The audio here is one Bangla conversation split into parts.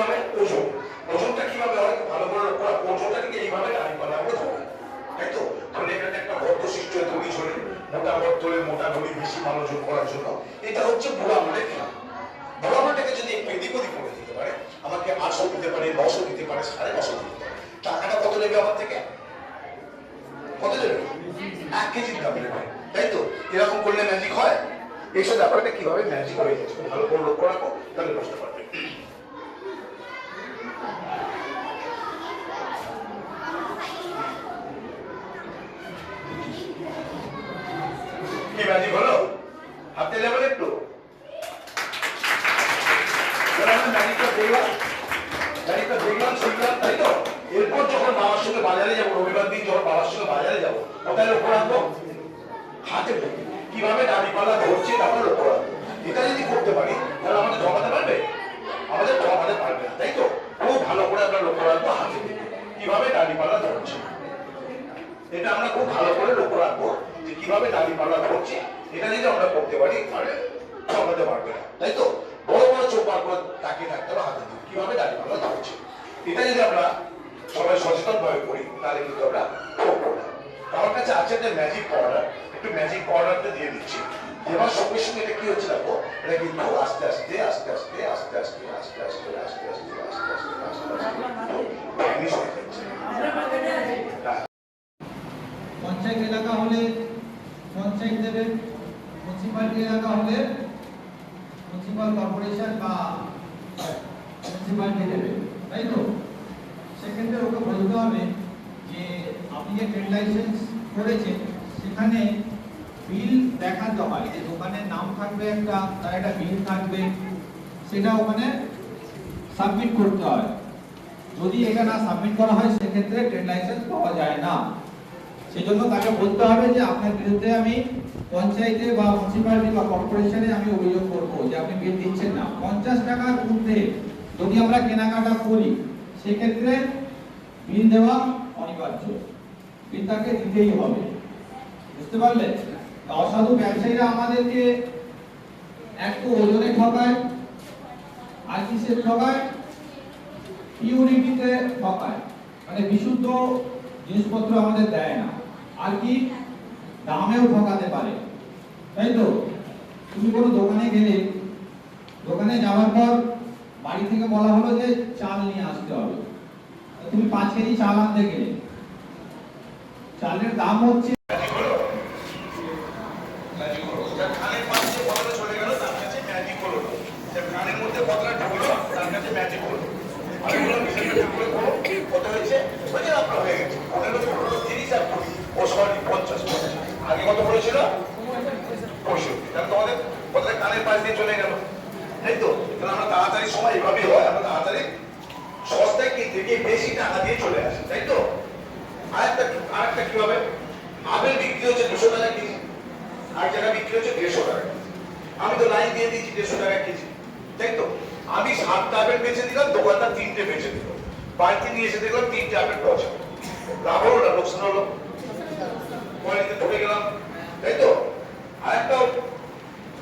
কিভাবে? ওজন। ওজনটা কিভাবে হয়? ভালো করে লক্ষ্য রাখো। ওজনটাকে এইভাবে দাঁড়িপাল্লা করে ধরবে, তাই তো? তাহলে এখানে একটা বদ্ধশিষ্ট দড়ি ঝোলে, মোটা বর্তলে মোটা দড়ি বেশি মনোযোগ করার জন্য। এটা হচ্ছে বুড়ো আঙুলের খেলা। বুড়ো আঙুলটাকে যদি একটু এদিক ওদিক করে দিতে পারে, আমাকে 800 দিতে পারে, 900 দিতে পারে, 950 দিতে পারে, টাকাটা কত নেবে আমার থেকে? কত নেবে? 1 কেজির দাম নেবে, তাই তো? এরকম করলে ম্যাজিক হয়? এইসব ব্যাপারটা কিভাবে ম্যাজিক হয়ে যাচ্ছে ভালো করে লক্ষ্য রাখো, তাহলে বুঝতে পারবে। কি ম্যাজিক হলো? হাতে লেভেল একটু দেখলাম শিখলাম, তাই তো? এরপর যখন বাবার সঙ্গে বাজারে যাবো, রবিবার দিন যখন বাবার সঙ্গে বাজারে যাবো, কোথায় লক্ষ্য রাখবো? হাতে কিভাবে দাঁড়িপাল্লা ধরছে তারপরে লক্ষ্য রাখবো। এটা যদি করতে পারি তাহলে আমাদের ঠকাতে পারবে? আমাদের ঠকাতে পারবে না, তাই তো? খুব ভালো করে আমরা লক্ষ্য রাখবো হাতে কিভাবে দাঁড়িপাল্লা ধরছে। এটা আমরা খুব ভালো করে লক্ষ্য রাখবো যে কিভাবে দাঁড়িপাল্লা ধরছে। এটা যদি আমরা করতে পারি তাহলে ঠকাতে পারবে না, তাই তো? বড় বড় চোখ বার করে তাকিয়ে থাকতে হবে হাতে দিয়ে কিভাবে দাঁড়িপাল্লা ধরছে। এটা যদি আমরা সবাই সচেতন ভাবে করি তাহলে কিন্তু আমরা করবো না। আমার কাছে আছে একটা ম্যাজিক পাউডার, একটু ম্যাজিক পাউডারটা দিয়ে দিচ্ছি। এবার সঙ্গে সঙ্গে এটা কি হচ্ছে দেখো, এটা কিন্তু আস্তে আস্তে আস্তে আস্তে আস্তে আস্তে আস্তে আস্তে আস্তে আস্তে আস্তে আস্তে আস্তে আস্তে পঞ্চায়েত এলাকা হলে পঞ্চায়েত দেবে, মিউনিসিপালিটি এলাকা হলে মিউনিসিপাল কর্পোরেশন বা মিউনিসিপালিটি দেবে, তাই তো? সেক্ষেত্রে ওকে বলতে হবে যে আপনি যে ট্রেড লাইসেন্স করেছেন সেখানে বিল দেখাতে হয়, যে দোকানের নাম থাকবে একটা, তার একটা বিল থাকবে, সেটা ওখানে সাবমিট করতে হয়। যদি এটা না সাবমিট করা হয় সেক্ষেত্রে ট্রেড লাইসেন্স পাওয়া যায় না। সেজন্য তাকে বলতে হবে যে আপনার বিরুদ্ধে আমি পঞ্চায়েতে বা মিউনিসিপালিটি বা কর্পোরেশনে আমি অভিযোগ করবো যে আপনি বিল দিচ্ছেন না। 50 টাকার ঊর্ধ্বে যদি আমরা কেনাকাটা করি সেক্ষেত্রে বিল দেওয়া অনিবার্য, বিল তাকে দিতেই হবে, বুঝতে পারলে? অসাধু ব্যবসায়ীরা আমাদেরকে একটু ওজনে ঠকায়, আর কিসে ঠকায়? পিউরিটিতে ঠকায়, মানে বিশুদ্ধ জিনিসপত্র আমাদের দেয় না, আর কি দামেও ঠকাতে পারে, তাই তো? তুমি কোনো দোকানে গেলে, দোকানে যাওয়ার পর বাড়ি থেকে বলা হলো যে চাল নিয়ে আসতে হবে, তুমি 5 কেজি চাল আনতে গেলে চালের দাম হচ্ছে আগে কত পড়েছিল? 65। তোমাদের কোথায় কানের পাশ দিয়ে চলে গেল, তাই তো? আমরা তাড়াতাড়ি সময় এভাবেই হয়, আমরা তাড়াতাড়ি সস্তায় কিনতে গিয়ে বেশি টাকা দিয়ে চলে আসে, তাই তো? আরেকটা কি হবে? আপেল বিক্রি হচ্ছে 200 টাকা কেজি, আর জায়গায় বিক্রি হচ্ছে 150 টাকা কেজি। আমি তো লাইন দিয়ে দিচ্ছি 150 টাকা কেজি, তাই তো? আমি 7টা আপেল বেচে দিলাম, দোকানদার 3টে বেচে দিল, বাড়িতে নিয়ে এসে দেখলাম 3টে আপেল পচা। লাভ হলো না লোকসান হলো? কোয়ালিটি ঢুকে গেলাম, তাই তো? আরেকটা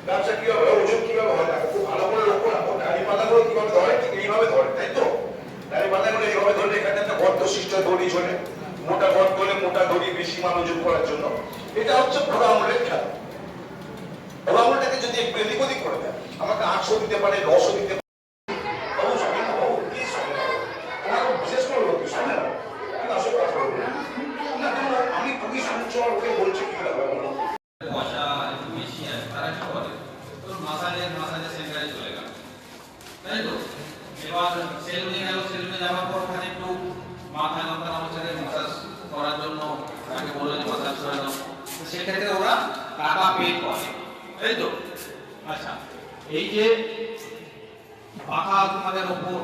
ব্যবসা কি হবে? ওজন কিভাবে হয় দেখো, খুব ভালো করে লক্ষ্য রাখো। দাঁড়িপাল্লাগুলো কিভাবে ধরে? ঠিক এইভাবে ধরে, তাই তো? দাঁড়িপাল্লাগুলো এইভাবে ধরলে এখানে একটা বদ্ধশিষ্ট দড়ি ঝোলে, মোটা বট করে মোটা দড়ি বেশি মনোযোগ করার জন্য। এটা হচ্ছে বুড়ো আঙুলের খেলা। বুড়ো আঙুলটাকে যদি একটু এদিক ওদিক করে দেয়, আমাকে 800 দিতে পারে, 900 দিতে পারে। বিশেষ করে লোক শোনে না, কিন্তু আসলে কথা বলবো না। আমি খুবই শুনছি ওকে বলছি কি ব্যাপার বলো? এবার সেলুনে গেল, সেলুনে যাওয়ার পর ওখানে একটু মাথায় লম্বা নামাচারে মাসাজ করার জন্য তাকে বললো যে মাসাজ করে দাও, সেক্ষেত্রে ওরা টাকা পে করে, তাই তো? আচ্ছা, এই যে পাখা তোমাদের উপর,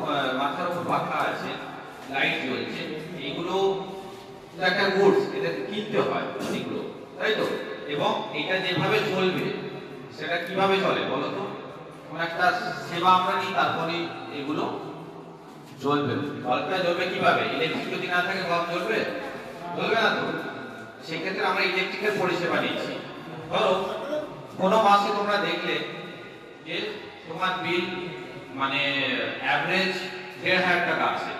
মাথার উপর পাখা আছে, লাইট জ্বলছে, এইগুলো একটা গুডস, এটা কিনতে হয় এগুলো, তাই তো? এবং এটা যেভাবে চলবে সেটা কিভাবে চলে বলো তো? একটা সেবা আমরা নিই, তারপরে এগুলো জ্বলবে। বাল্বটা জ্বলবে কিভাবে? ইলেকট্রিক যদি না থাকে বাল্ব জ্বলবে? জ্বলবে না তো। সেক্ষেত্রে আমরা ইলেকট্রিকের পরিষেবা নিচ্ছি। ধরো কোনো মাসে তোমরা দেখলে যে তোমার বিল মানে অ্যাভারেজ 1,500 টাকা আছে